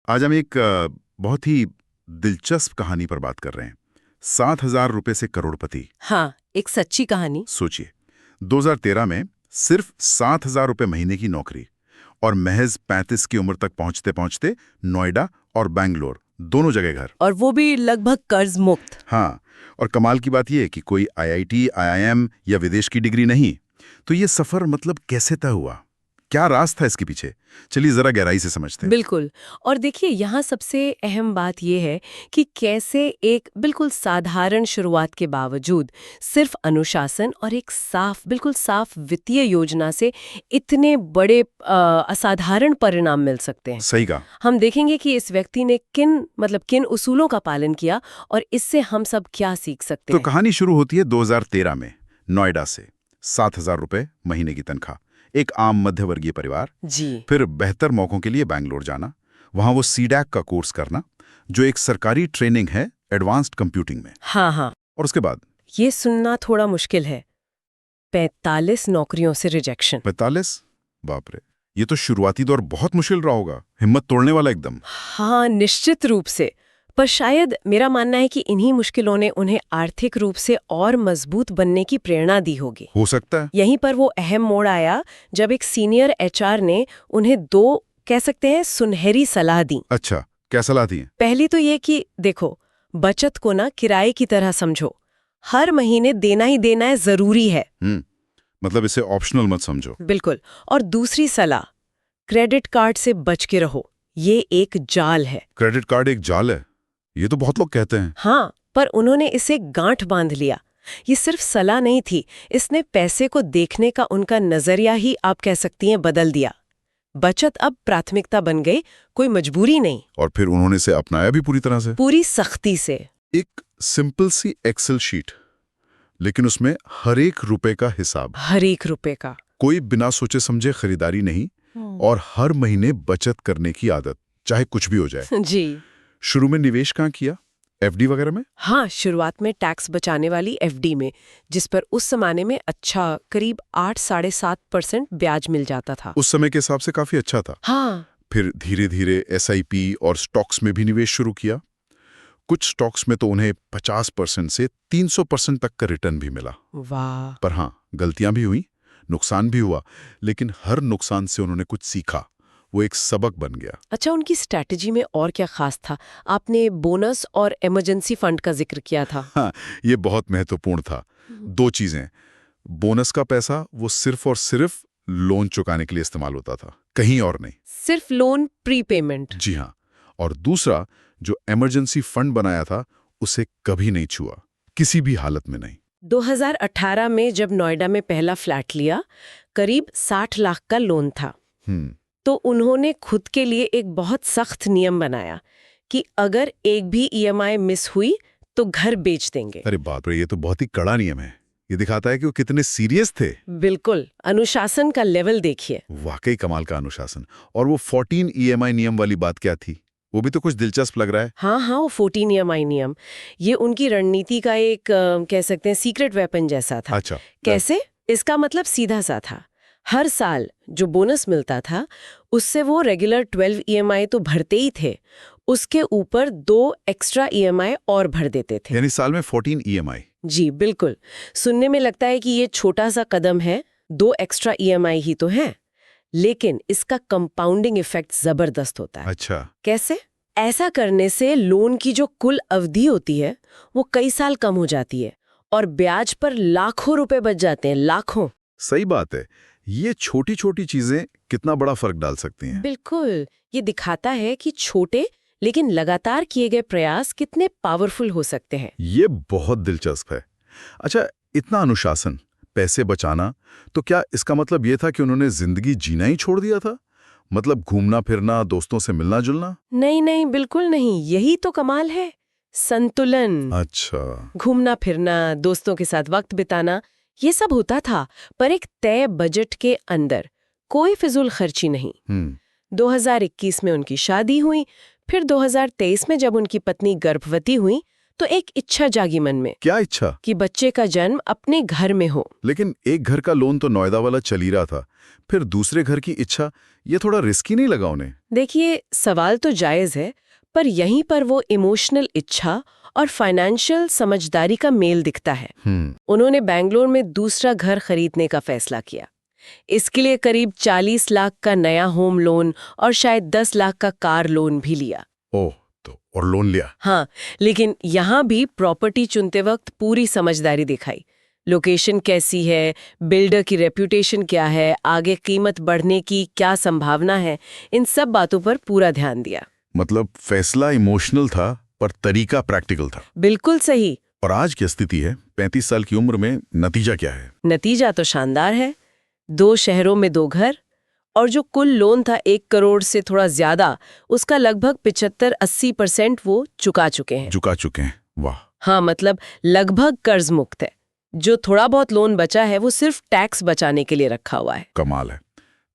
आज हम एक बहुत ही दिलचस्प कहानी पर बात कर रहे हैं। 7,000 रुपए से करोड़पति। हाँ, एक सच्ची कहानी। सोचिए, 2013 में सिर्फ 7,000 रुपए महीने की नौकरी और महज 35 की उम्र तक पहुंचते पहुंचते नोएडा और बैंगलोर दोनों जगह घर। और वो भी लगभग कर्ज मुक्त। हाँ, और कमाल की बात यह है कि कोई आईआईटी, आईआईएम या विदेश की डिग्री नहीं। तो ये सफर मतलब कैसे तय हुआ, क्या राज था इसके पीछे? चलिए जरा गहराई से समझते हैं। बिल्कुल। और देखिए, यहाँ सबसे अहम बात यह है कि कैसे एक बिल्कुल साधारण शुरुआत के बावजूद सिर्फ अनुशासन और एक बिल्कुल साफ वित्तीय योजना से इतने बड़े असाधारण परिणाम मिल सकते हैं। सही कहा। हम देखेंगे कि इस व्यक्ति ने किन उसूलों का पालन किया और इससे हम सब क्या सीख सकते तो हैं। कहानी शुरू होती है 2013 में नोएडा से। 7,000 रुपए महीने की तनख्वाह, एक आम मध्यवर्गीय परिवार। जी। फिर बेहतर मौकों के लिए बैंगलोर जाना, वहां वो सीडैक का कोर्स करना, जो एक सरकारी ट्रेनिंग है एडवांस्ड कंप्यूटिंग में। हाँ, और उसके बाद ये सुनना थोड़ा मुश्किल है, 45 नौकरियों से रिजेक्शन। 45? बाप रे, ये तो शुरुआती दौर बहुत मुश्किल रहा होगा, हिम्मत तोड़ने वाला एकदम। हाँ, निश्चित रूप से। पर शायद मेरा मानना है कि इन्हीं मुश्किलों ने उन्हें आर्थिक रूप से और मजबूत बनने की प्रेरणा दी होगी। हो सकता है। यहीं पर वो अहम मोड़ आया जब एक सीनियर एचआर ने उन्हें कह सकते हैं सुनहरी सलाह दी। अच्छा, क्या सलाह दी है? पहली तो ये कि देखो, बचत को ना किराए की तरह समझो, हर महीने देना ही देना है, जरूरी है। मतलब इसे ऑप्शनल मत समझो। बिल्कुल। और दूसरी सलाह, क्रेडिट कार्ड से बच के रहो, ये एक जाल है। क्रेडिट कार्ड एक जाल है, ये तो बहुत लोग कहते हैं। हाँ, पर उन्होंने इसे गांठ बांध लिया। ये सिर्फ सलाह नहीं थी, इसने पैसे को देखने का उनका नजरिया ही आप कह सकती हैं बदल दिया। बचत अब प्राथमिकता बन गई, कोई मजबूरी नहीं। और फिर उन्होंने इसे अपनाया भी पूरी तरह से। पूरी सख्ती से। एक सिंपल सी एक्सेल शीट, लेकिन उसमें हर एक रुपए का हिसाब। हर एक रुपए का। कोई बिना सोचे समझे खरीदारी नहीं, और हर महीने बचत करने की आदत, चाहे कुछ भी हो जाए। जी। शुरू में निवेश कहाँ किया? एफडी वगैरह में? हाँ, शुरुआत में टैक्स बचाने वाली एफडी में, जिस पर उस जमाने में अच्छा करीब 8-7.5% ब्याज मिल जाता था। उस समय के हिसाब से काफी अच्छा था। हाँ। फिर धीरे धीरे एसआईपी और स्टॉक्स में भी निवेश शुरू किया। कुछ स्टॉक्स में तो उन्हें 50% से 300% तक का रिटर्न भी मिला। वाह। पर हाँ, गलतियां भी हुई, नुकसान भी हुआ, लेकिन हर नुकसान से उन्होंने कुछ सीखा, वो एक सबक बन गया। अच्छा, उनकी स्ट्रैटेजी में और क्या खास था? आपने बोनस और इमरजेंसी फंड का जिक्र किया था। हाँ, ये बहुत महत्वपूर्ण था। दो चीजें, बोनस का पैसा वो सिर्फ और सिर्फ लोन चुकाने के लिए इस्तेमाल होता था, कहीं और नहीं। सिर्फ लोन प्रीपेमेंट। जी हाँ। और दूसरा, जो इमरजेंसी फंड बनाया था, उसे कभी नहीं छुआ, किसी भी हालत में नहीं। 2018 में जब नोएडा में पहला फ्लैट लिया, करीब 60 लाख का लोन था। तो उन्होंने खुद के लिए एक बहुत सख्त नियम बनाया कि अगर एक भी ईएमआई मिस हुई तो घर बेच देंगे। अरे बाप रे, ये तो बहुत ही कड़ा नियम है। ये दिखाता है कि वो कितने सीरियस थे। बिल्कुल, अनुशासन का लेवल देखिए। वाकई कमाल का अनुशासन। और वो 14 ईएमआई नियम वाली बात क्या थी? वो भी तो कुछ दिलचस्प लग रहा है। हाँ, वो 14 ईएमआई नियम, ये उनकी रणनीति का एक कह सकते हैं सीक्रेट वेपन जैसा था। अच्छा, कैसे? इसका मतलब सीधा सा था, हर साल जो बोनस मिलता था उससे वो रेगुलर 12 ईएमआई तो भरते ही थे, उसके ऊपर 2 एक्स्ट्रा ईएमआई और भर देते थे। यानी साल में 14 ईएमआई। जी बिल्कुल। सुनने में लगता है कि ये छोटा सा कदम है, 2 एक्स्ट्रा ईएमआई ही तो है, लेकिन इसका कंपाउंडिंग इफेक्ट जबरदस्त होता है। अच्छा, कैसे? ऐसा करने से लोन की जो कुल अवधि होती है वो कई साल कम हो जाती है और ब्याज पर लाखों रुपए बच जाते हैं, लाखों। सही बात है। ये छोटी छोटी चीजें कितना बड़ा फर्क डाल सकती हैं। बिल्कुल, ये दिखाता है कि छोटे लेकिन लगातार किए गए प्रयास कितने पावरफुल हो सकते हैं। ये बहुत दिलचस्प है। अच्छा, इतना अनुशासन, पैसे बचाना, तो क्या इसका मतलब ये था कि उन्होंने जिंदगी जीना ही छोड़ दिया था? मतलब घूमना फिरना, दोस्तों से मिलना जुलना? नहीं, बिल्कुल नहीं, यही तो कमाल है, संतुलन। अच्छा। घूमना फिरना, दोस्तों के साथ वक्त बिताना, ये सब होता था, पर एक तय बजट के अंदर, कोई फिजूल खर्ची नहीं। 2021 में उनकी शादी हुई, फिर 2023 में जब उनकी पत्नी गर्भवती हुई तो एक इच्छा जागी मन में क्या इच्छा? कि बच्चे का जन्म अपने घर में हो। लेकिन एक घर का लोन तो नोएडा वाला चल ही रहा था, फिर दूसरे घर की इच्छा, ये थोड़ा रिस्की नहीं लगा उन्हें? देखिए, सवाल तो जायज है, पर यहीं पर वो इमोशनल इच्छा और फाइनेंशियल समझदारी का मेल दिखता है। उन्होंने बेंगलोर में दूसरा घर खरीदने का फैसला किया। इसके लिए करीब 40 लाख का नया होम लोन और शायद 10 लाख का कार लोन भी लिया। ओह, तो और लोन लिया? हाँ, लेकिन यहाँ भी प्रॉपर्टी चुनते वक्त पूरी समझदारी दिखाई। लोकेशन कैसी है, बिल्डर की रेप्यूटेशन क्या है, आगे कीमत बढ़ने की क्या संभावना है, इन सब बातों पर पूरा ध्यान दिया। मतलब फैसला इमोशनल था पर तरीका प्रैक्टिकल था। बिल्कुल सही। और आज की स्थिति है, 35 साल की उम्र में नतीजा क्या है? नतीजा तो शानदार है। 2 शहरों में 2 घर, और जो कुल लोन था 1 करोड़ से थोड़ा ज्यादा, उसका लगभग 75-80% वो चुका चुके हैं। चुका चुके हैं? वाह। हाँ, मतलब लगभग कर्ज मुक्त है। जो थोड़ा बहुत लोन बचा है वो सिर्फ टैक्स बचाने के लिए रखा हुआ है। कमाल है।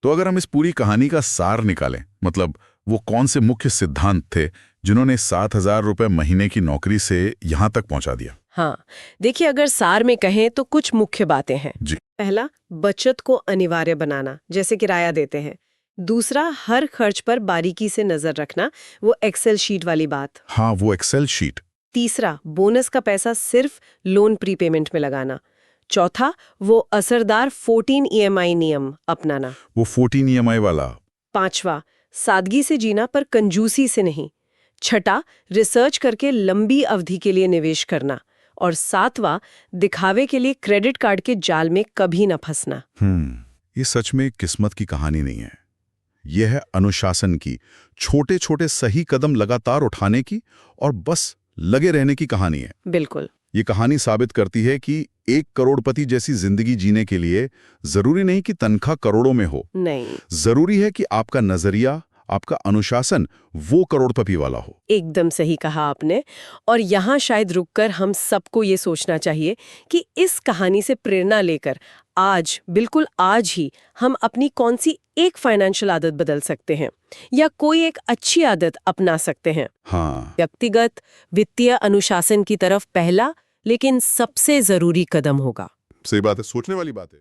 तो अगर हम इस पूरी कहानी का सार निकालें, मतलब वो कौन से मुख्य सिद्धांत थे जिन्होंने 7,000 रुपए महीने की नौकरी से यहां तक पहुंचा दिया? हाँ, देखिए, अगर सार में कहें तो कुछ मुख्य बातें हैं। जी। पहला, बचत को अनिवार्य बनाना, जैसे किराया देते हैं। दूसरा, हर खर्च पर बारीकी से नजर रखना, वो एक्सेल शीट वाली बात। हाँ, वो एक्सेल शीट। तीसरा, बोनस का पैसा सिर्फ लोन प्रीपेमेंट में लगाना। चौथा, वो असरदार 14 EMI नियम अपनाना। वो 14 EMI वाला। पांचवा, सादगी से जीना पर कंजूसी से नहीं। छठा, रिसर्च करके लंबी अवधि के लिए निवेश करना। और सातवां, दिखावे के लिए क्रेडिट कार्ड के जाल में कभी न फंसना। ये सच में किस्मत की कहानी नहीं है। यह है अनुशासन की, छोटे छोटे सही कदम लगातार उठाने की और बस लगे रहने की कहानी है। बिल्कुल। ये कहानी साबित करती है कि एक करोड़पति जैसी जिंदगी जीने के लिए जरूरी नहीं कि तनख्वाह करोड़ों में हो। नहीं, जरूरी है कि आपका नजरिया, आपका अनुशासन वो करोड़पति वाला हो। एकदम सही कहा आपने। और यहाँ शायद रुककर हम सबको ये सोचना चाहिए कि इस कहानी से प्रेरणा लेकर आज, बिल्कुल आज ही, हम अपनी कौन सी एक फाइनेंशियल आदत बदल सकते हैं या कोई एक अच्छी आदत अपना सकते हैं। हाँ, व्यक्तिगत वित्तीय अनुशासन की तरफ पहला लेकिन सबसे जरूरी कदम होगा। सही बात है, सोचने वाली बात है।